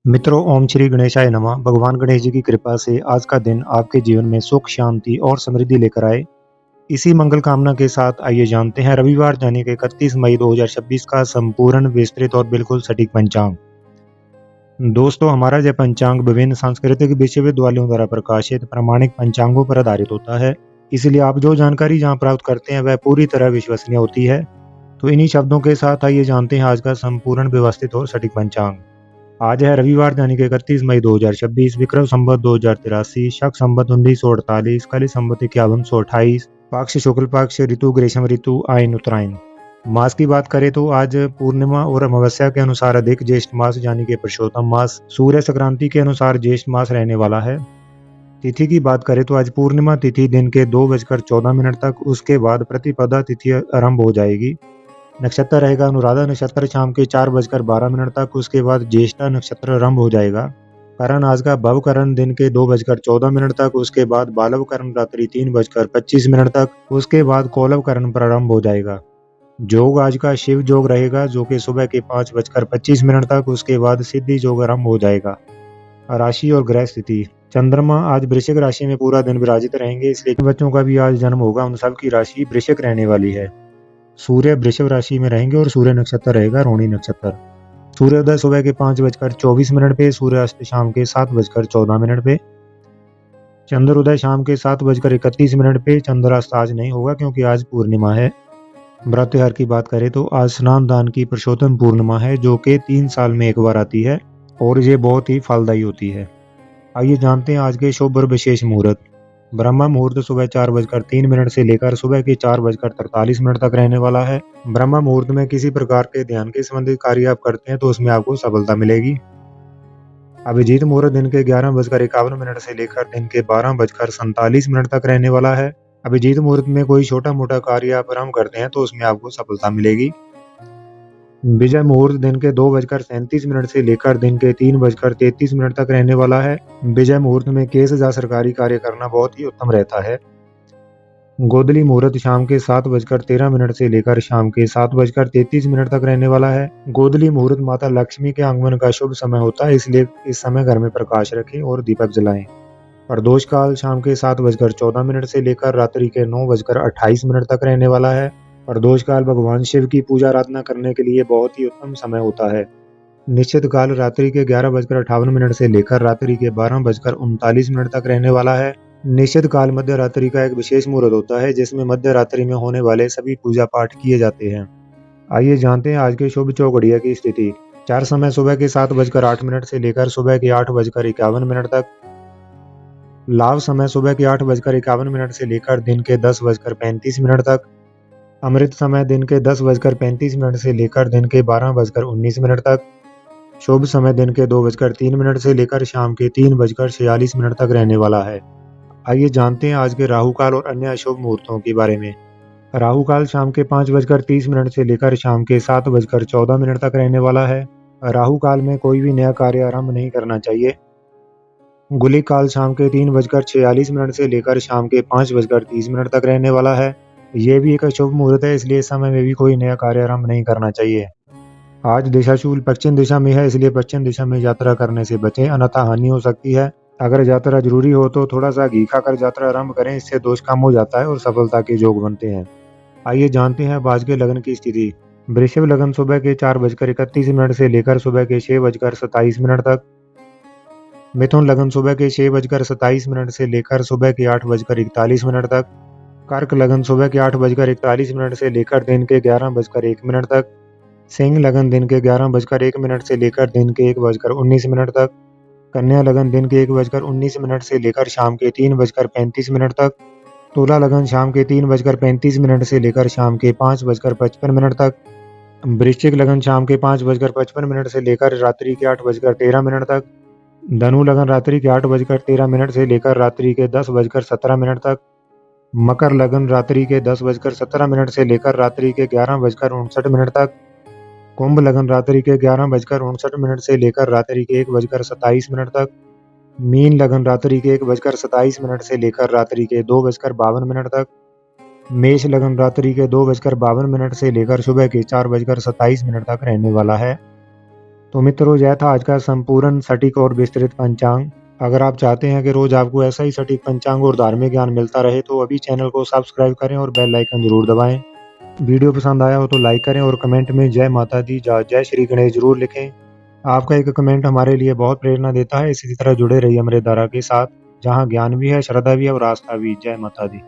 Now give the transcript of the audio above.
मित्रों, ओम श्री गणेशाय नमः। भगवान गणेश जी की कृपा से आज का दिन आपके जीवन में सुख, शांति और समृद्धि लेकर आए। इसी मंगल कामना के साथ आइए जानते हैं रविवार यानी कि 31 मई 2026 का संपूर्ण, विस्तृत और बिल्कुल सटीक पंचांग। दोस्तों, हमारा यह पंचांग विभिन्न सांस्कृतिक विश्वविद्यालयों द्वारा प्रकाशित प्रामाणिक पंचांगों पर आधारित होता है। इसलिए आप जो जानकारी जहाँ प्राप्त करते हैं वह पूरी तरह विश्वसनीय होती है। तो इन्हीं शब्दों के साथ आइए जानते हैं आज का संपूर्ण, व्यवस्थित और सटीक पंचांग। आज है रविवार यानी कि 31 मई 2026, विक्रम संवत 2083, शक संवत 1948, कलि संवत 5128, पक्ष शुक्ल पक्ष, ऋतु ग्रीष्म ऋतु, आयन उत्तरायण। मास की बात करें तो आज पूर्णिमा और अमावस्या के अनुसार अधिक ज्येष्ठ मास यानी कि पुरुषोत्तम मास, सूर्य संक्रांति के अनुसार ज्येष्ठ मास रहने वाला है। तिथि की बात करें तो आज पूर्णिमा तिथि दिन के 2:14 तक, उसके बाद प्रतिपदा तिथि आरंभ हो जाएगी। नक्षत्र रहेगा अनुराधा नक्षत्र शाम के 4:12 तक, उसके बाद ज्येष्ठा नक्षत्र आरंभ हो जाएगा। करण आज का भवकरण दिन के 2:14 तक, उसके बाद बालव करण रात्रि 3:25 तक, उसके बाद कौलव करण प्रारंभ हो जाएगा। योग आज का शिव योग रहेगा जो कि सुबह के 5:25 तक, उसके बाद सिद्धि योग आरंभ हो जाएगा। राशि और ग्रह स्थिति। चंद्रमा आज वृश्चिक राशि में पूरा दिन विराजित रहेंगे, इसलिए बच्चों का भी आज जन्म होगा उन सब की राशि वृश्चिक रहने वाली है। सूर्य वृषभ राशि में रहेंगे और सूर्य नक्षत्र रहेगा रोहिणी नक्षत्र। सूर्योदय सुबह के 5:24 पे, सूर्यास्त शाम के 7:14 पे, चंद्रोदय शाम के 7:31 पे। चंद्रास्त आज नहीं होगा क्योंकि आज पूर्णिमा है। व्रतहर की बात करें तो आज स्नान दान की पुरुषोत्तम पूर्णिमा है जो कि 3 साल में एक बार आती है और ये बहुत ही फलदायी होती है। आइए जानते हैं आज के शुभ और विशेष मुहूर्त। ब्रह्म मुहूर्त सुबह 4:03 से लेकर सुबह के 4:43 तक रहने वाला है। ब्रह्म मुहूर्त में किसी प्रकार के ध्यान के संबंधित कार्य आप करते हैं तो उसमें आपको सफलता मिलेगी। अभिजीत मुहूर्त दिन के 11:51 से लेकर दिन के 12:47 तक रहने वाला है। अभिजीत मुहूर्त में कोई छोटा मोटा कार्य आप आरंभ करते हैं तो उसमें आपको सफलता मिलेगी। विजय मुहूर्त दिन के 2:37 से लेकर दिन के 3:33 तक रहने वाला है। विजय मुहूर्त में केस या सरकारी कार्य करना बहुत ही उत्तम रहता है। गोधली मुहूर्त शाम के 7:13 से लेकर शाम के 7:33 तक रहने वाला है। गोधली मुहूर्त माता लक्ष्मी के आगमन का शुभ समय होता है, इसलिए इस समय घर में प्रकाश रखें और दीपक जलाएं। प्रदोष काल शाम के 7:14 से लेकर रात्रि के 9:28 तक रहने वाला है। प्रदोष काल भगवान शिव की पूजा आराधना करने के लिए बहुत ही उत्तम समय होता है। निश्चित काल रात्रि के 11:58 से लेकर रात्रि के 12:39 तक रहने वाला है। निश्चित काल मध्य रात्रि का एक विशेष मुहूर्त होता है जिसमें मध्य रात्रि में होने वाले सभी पूजा पाठ किए जाते हैं। आइए जानते हैं आज के शुभ चौघड़िया की स्थिति। चार समय सुबह के 7:08 से लेकर सुबह के 8:51 तक। लाभ समय सुबह के 8:51 से लेकर दिन के 10:35 तक। अमृत समय दिन के 10:35 से लेकर दिन के 12:19 तक। शुभ समय दिन के 2:03 से लेकर शाम के 3:46 तक रहने वाला है। आइए जानते हैं आज के राहु काल और अन्य अशुभ मुहूर्तों के बारे में। राहु काल शाम के 5:30 से लेकर शाम के 7:14 तक रहने वाला है। राहु काल में कोई भी नया कार्य आरंभ नहीं करना चाहिए। गुलिक काल शाम के 3:46 से लेकर शाम के 5:30 तक रहने वाला है। ये भी एक अशुभ मुहूर्त है, इसलिए इस समय में भी कोई नया कार्य आरंभ नहीं करना चाहिए। आज दिशाशूल पश्चिम दिशा में है, इसलिए पश्चिम दिशा में यात्रा करने से बचें, अन्यथा हानि हो सकती है। अगर यात्रा जरूरी हो तो थोड़ा सा घी खाकर यात्रा आरंभ करें, इससे दोष कम हो जाता है और सफलता के योग बनते हैं। आइए जानते हैं आज के लगन की स्थिति। वृषभ लगन सुबह के 4:31 से लेकर सुबह के 6:27 तक। मिथुन लगन सुबह के 6:27 से लेकर सुबह के 8:41 तक। कर्क लगन सुबह के 8:41 से लेकर दिन के 11:01 तक। सिंह लगन दिन के 11:01 से लेकर दिन के 1:19 तक। कन्या लगन दिन के 1:19 से लेकर शाम के 3:35 तक। तुला लगन शाम के 3:35 से लेकर शाम के 5:55 तक। वृश्चिक लगन शाम के 5:55 से लेकर रात्रि के 8:13 तक। धनु लगन रात्रि के 8:13 से लेकर रात्रि के 10:17 तक। मकर लगन रात्रि के 10:17 से लेकर रात्रि के 11:59 तक। कुंभ लगन रात्रि के 11:59 से लेकर रात्रि के 1:27 तक। मीन लगन रात्रि के 1:27 से लेकर रात्रि के 2:52 तक। मेष लगन रात्रि के 2:52 से लेकर सुबह के 4:27 तक रहने वाला है। तो मित्रों, यह था आज का संपूर्ण, सटीक और विस्तृत पंचांग। अगर आप चाहते हैं कि रोज आपको ऐसा ही सटीक पंचांग और धार्मिक ज्ञान मिलता रहे, तो अभी चैनल को सब्सक्राइब करें और बेल आइकन जरूर दबाएं। वीडियो पसंद आया हो तो लाइक करें और कमेंट में जय माता दी या जय श्री गणेश जरूर लिखें। आपका एक कमेंट हमारे लिए बहुत प्रेरणा देता है। इसी तरह जुड़े रहिए हमारे धारा के साथ, जहाँ ज्ञान भी है, श्रद्धा भी है और आस्था भी। जय माता दी।